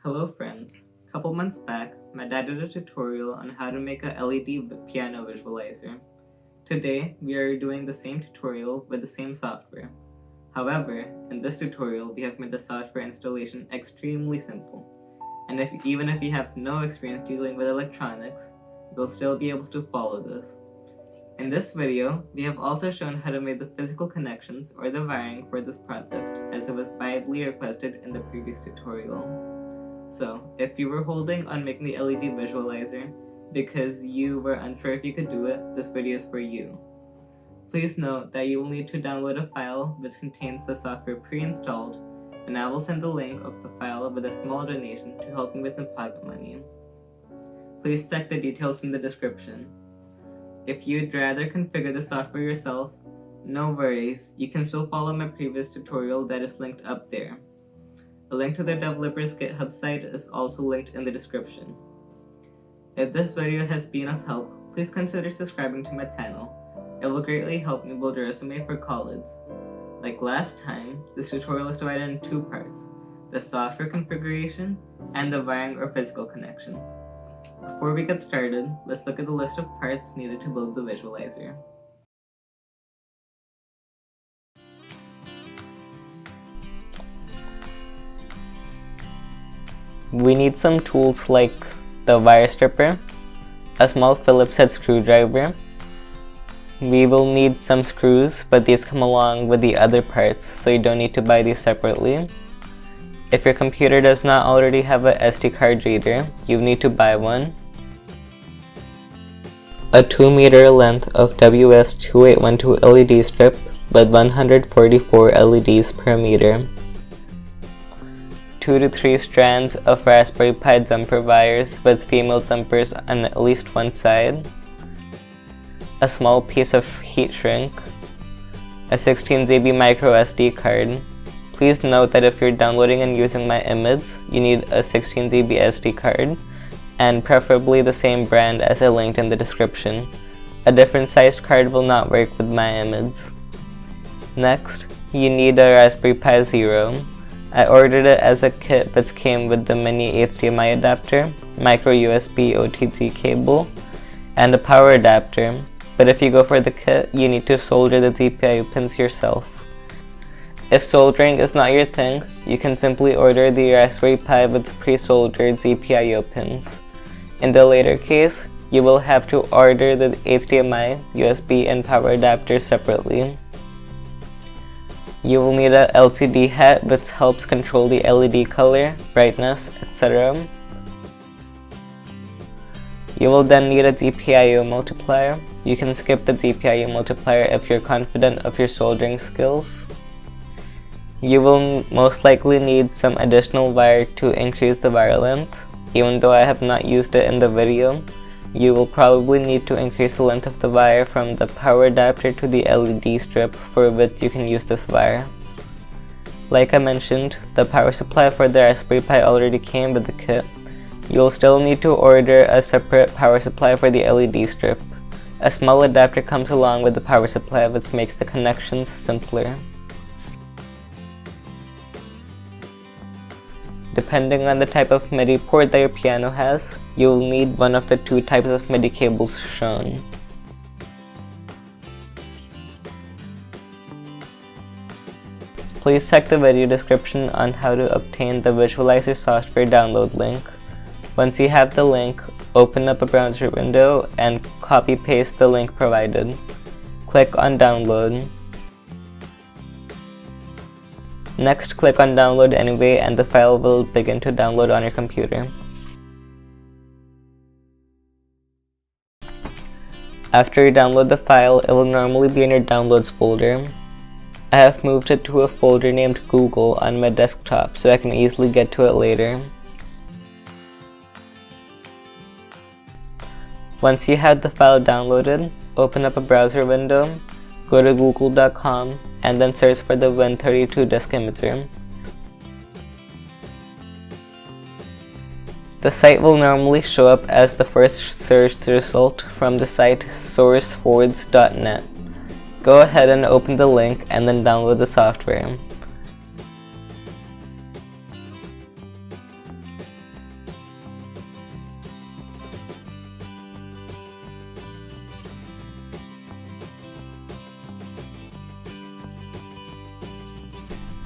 Hello friends. A couple months back, my dad did a tutorial on how to make a LED piano visualizer. Today, we are doing the same tutorial with the same software. However, in this tutorial, we have made the software installation extremely simple. And even if you have no experience dealing with electronics, you'll still be able to follow this. In this video, we have also shown how to make the physical connections or the wiring for this project, as it was widely requested in the previous tutorial. So, if you were holding on making the LED visualizer because you were unsure if you could do it, this video is for you. Please note that you will need to download a file which contains the software pre-installed, and I will send the link of the file with a small donation to help me with some pocket money. Please check the details in the description. If you'd rather configure the software yourself, no worries, you can still follow my previous tutorial that is linked up there. A link to the developer's GitHub site is also linked in the description. If this video has been of help, please consider subscribing to my channel. It will greatly help me build a resume for college. Like last time, this tutorial is divided in two parts, the software configuration and the wiring or physical connections. Before we get started, let's look at the list of parts needed to build the visualizer. We need some tools like the wire stripper, a small Phillips head screwdriver. We will need some screws, but these come along with the other parts, so you don't need to buy these separately. If your computer does not already have a SD card reader, you need to buy one. A 2 meter length of WS2812 LED strip with 144 LEDs per meter. 2 to 3 strands of Raspberry Pi jumper wires with female jumpers on at least one side. A small piece of heat shrink. A 16 GB micro SD card. Please note that if you're downloading and using my image, you need a 16 GB SD card, and preferably the same brand as I linked in the description. A different sized card will not work with my image. Next, you need a Raspberry Pi Zero. I ordered it as a kit which came with the mini HDMI adapter, micro USB OTG cable, and a power adapter, but if you go for the kit, you need to solder the GPIO pins yourself. If soldering is not your thing, you can simply order the Raspberry Pi with pre-soldered GPIO pins. In the later case, you will have to order the HDMI, USB, and power adapters separately. You will need a LCD hat which helps control the LED color, brightness, etc. You will then need a GPIO multiplier. You can skip the GPIO multiplier if you're confident of your soldering skills. You will most likely need some additional wire to increase the wire length. Even though I have not used it in the video, you will probably need to increase the length of the wire from the power adapter to the LED strip for which you can use this wire. Like I mentioned, the power supply for the Raspberry Pi already came with the kit. You'll still need to order a separate power supply for the LED strip. A small adapter comes along with the power supply which makes the connections simpler. Depending on the type of MIDI port that your piano has, you will need one of the two types of MIDI cables shown. Please check the video description on how to obtain the visualizer software download link. Once you have the link, open up a browser window and copy-paste the link provided. Click on download. Next, click on download anyway and the file will begin to download on your computer. After you download the file, it will normally be in your downloads folder. I have moved it to a folder named Google on my desktop so I can easily get to it later. Once you have the file downloaded, open up a browser window, go to google.com, and then search for the Win32 disk imager. The site will normally show up as the first searched result from the site sourceforge.net. Go ahead and open the link and then download the software.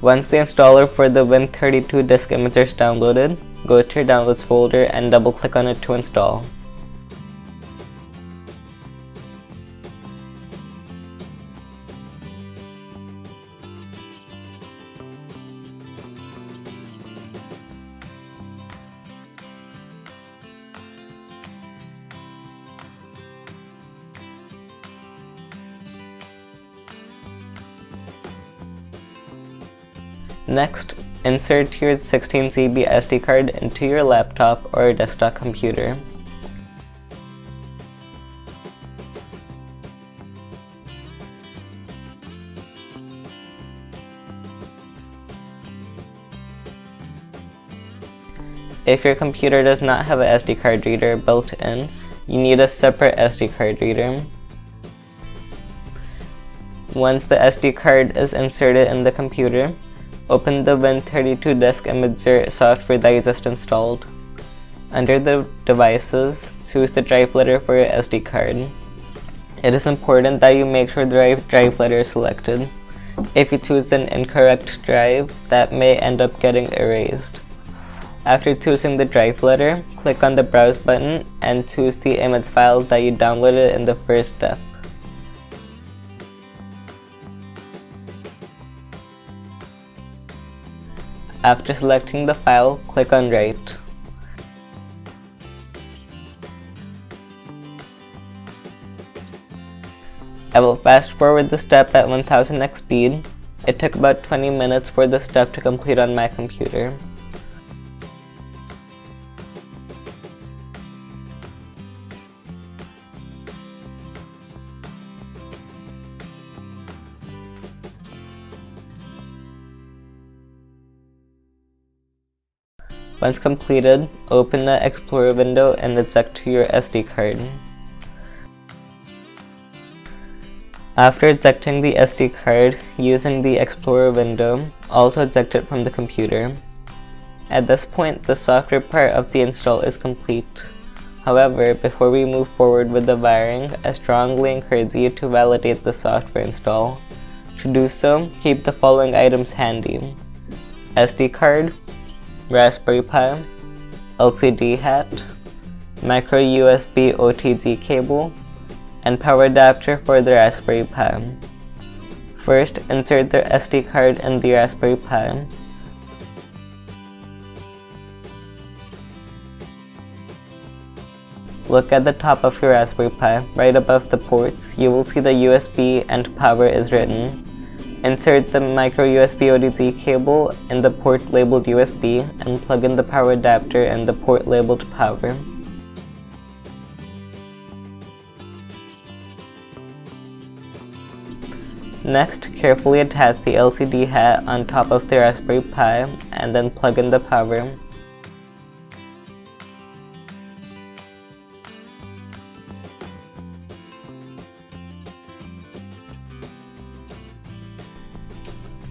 Once the installer for the Win32 disk imager is downloaded, go to your downloads folder and double click on it to install. Next, insert your 16GB SD card into your laptop or desktop computer. If your computer does not have an SD card reader built in, you need a separate SD card reader. Once the SD card is inserted in the computer, open the Win32 disk imager software that you just installed. Under the devices, choose the drive letter for your SD card. It is important that you make sure the right drive letter is selected. If you choose an incorrect drive, that may end up getting erased. After choosing the drive letter, click on the Browse button and choose the image file that you downloaded in the first step. After selecting the file, click on Write. I will fast forward the step at 1000x speed. It took about 20 minutes for the step to complete on my computer. Once completed, open the Explorer window and eject to your SD card. After ejecting the SD card using the Explorer window, also eject it from the computer. At this point, the software part of the install is complete. However, before we move forward with the wiring, I strongly encourage you to validate the software install. To do so, keep the following items handy: SD card, Raspberry Pi, LCD hat, micro USB OTG cable, and power adapter for the Raspberry Pi. First, insert the SD card in the Raspberry Pi. Look at the top of your Raspberry Pi. Right above the ports, you will see the USB and power is written. Insert the micro USB OTG cable in the port labeled USB and plug in the power adapter in the port labeled power. Next, carefully attach the LCD hat on top of the Raspberry Pi and then plug in the power.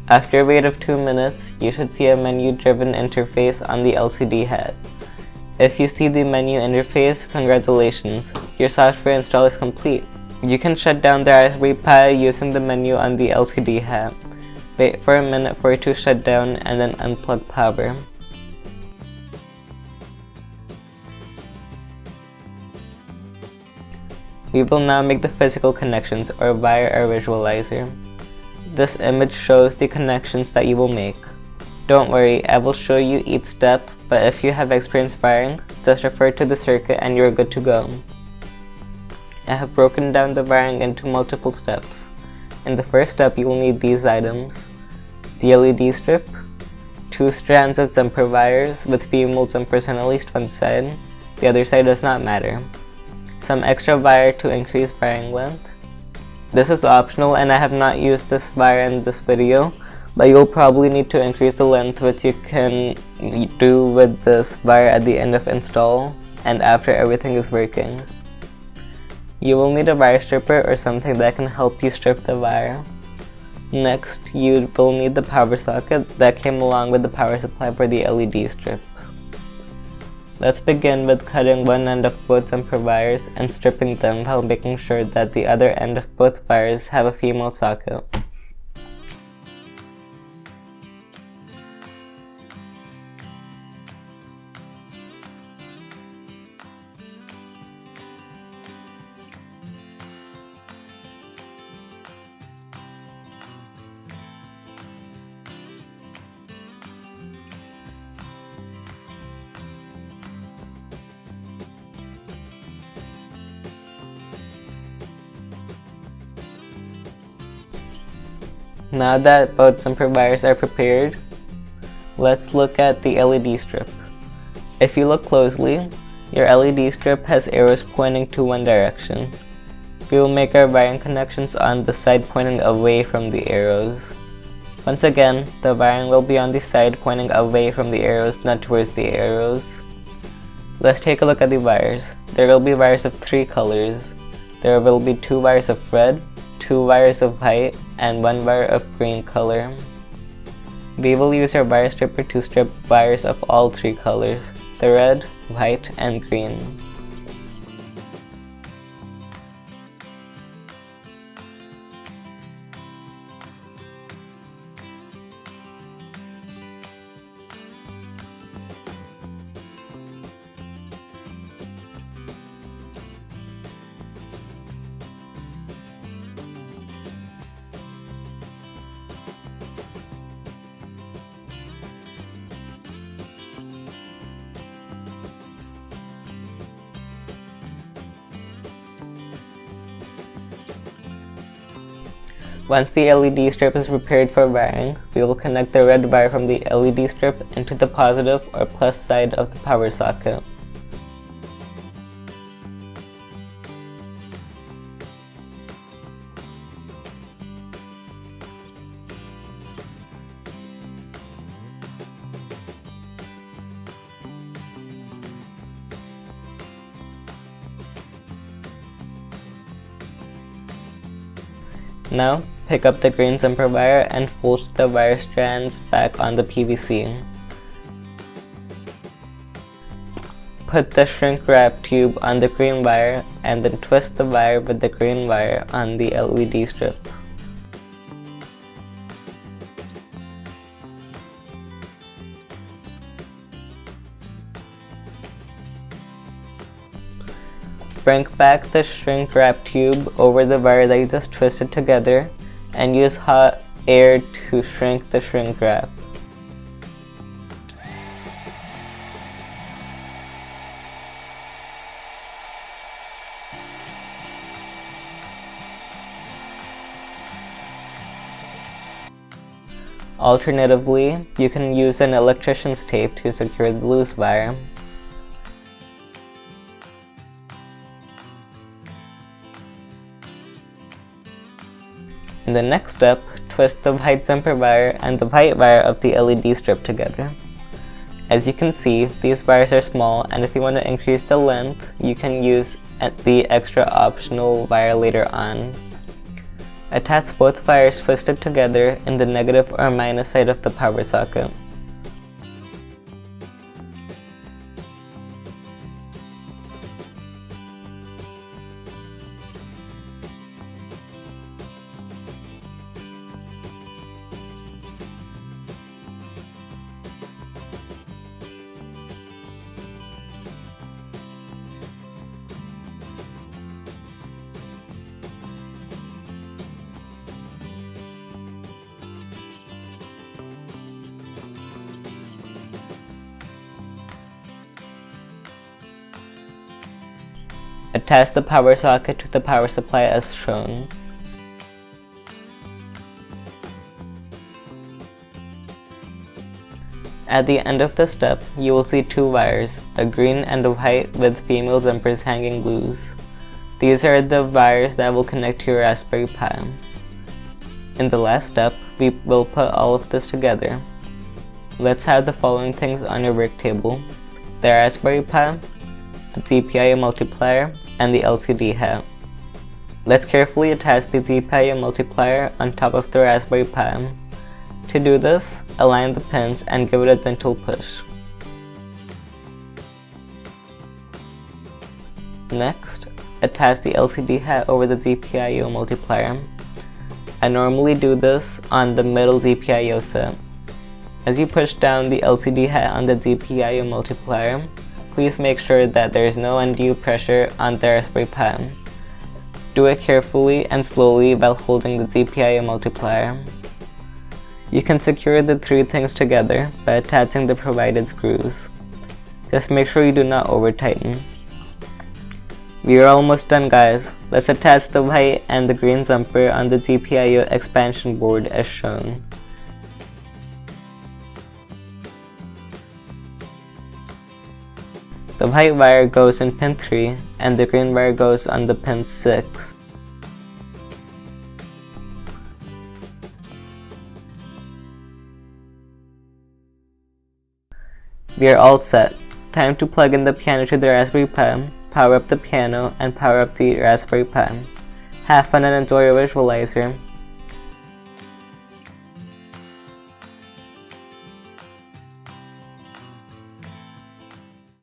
After a wait of 2 minutes, you should see a menu-driven interface on the LCD hat. If you see the menu interface, congratulations, your software install is complete. You can shut down the Raspberry Pi using the menu on the LCD hat. Wait for a minute for it to shut down and then unplug power. We will now make the physical connections or wire our visualizer. This image shows the connections that you will make. Don't worry, I will show you each step, but if you have experience wiring, just refer to the circuit and you're good to go. I have broken down the wiring into multiple steps. In the first step, you will need these items: the LED strip, 2 strands of jumper wires with female jumpers on at least one side, the other side does not matter, some extra wire to increase wiring length. This is optional and I have not used this wire in this video, but you'll probably need to increase the length, which you can do with this wire at the end of install and after everything is working. You will need a wire stripper or something that can help you strip the wire. Next, you will need the power socket that came along with the power supply for the LED strip. Let's begin with cutting one end of both jumper wires and stripping them while making sure that the other end of both wires have a female socket. Now that both jumper wires are prepared, let's look at the LED strip. If you look closely, your LED strip has arrows pointing to one direction. We will make our wiring connections on the side pointing away from the arrows. Once again, the wiring will be on the side pointing away from the arrows, not towards the arrows. Let's take a look at the wires. There will be wires of 3 colors. There will be 2 wires of red, 2 wires of white, and 1 wire of green color. We will use our wire stripper to strip wires of all 3 colors, the red, white, and green. Once the LED strip is prepared for wiring, we will connect the red wire from the LED strip into the positive or plus side of the power socket. Now, pick up the green jumper wire and fold the wire strands back on the PVC. Put the shrink wrap tube on the green wire and then twist the wire with the green wire on the LED strip. Bring back the shrink wrap tube over the wire that you just twisted together and use hot air to shrink the shrink wrap. Alternatively, you can use an electrician's tape to secure the loose wire. In the next step, twist the white jumper wire and the white wire of the LED strip together. As you can see, these wires are small, and if you want to increase the length, you can use the extra optional wire later on. Attach both wires twisted together in the negative or minus side of the power socket. Attach the power socket to the power supply as shown. At the end of the step, you will see 2 wires, a green and a white with female jumpers hanging loose. These are the wires that will connect to your Raspberry Pi. In the last step, we will put all of this together. Let's have the following things on your work table: the Raspberry Pi, the GPIO multiplier, and the LCD hat. Let's carefully attach the GPIO multiplier on top of the Raspberry Pi. To do this, align the pins and give it a gentle push. Next, attach the LCD hat over the GPIO multiplier. I normally do this on the middle GPIO set. As you push down the LCD hat on the GPIO multiplier, please make sure that there is no undue pressure on the Raspberry Pi. Do it carefully and slowly while holding the GPIO multiplier. You can secure the 3 things together by attaching the provided screws. Just make sure you do not over-tighten. We are almost done, guys. Let's attach the white and the green jumper on the GPIO expansion board as shown. The white wire goes in pin 3 and the green wire goes on the pin 6. We are all set. Time to plug in the piano to the Raspberry Pi, power up the piano, and power up the Raspberry Pi. Have fun and enjoy your visualizer.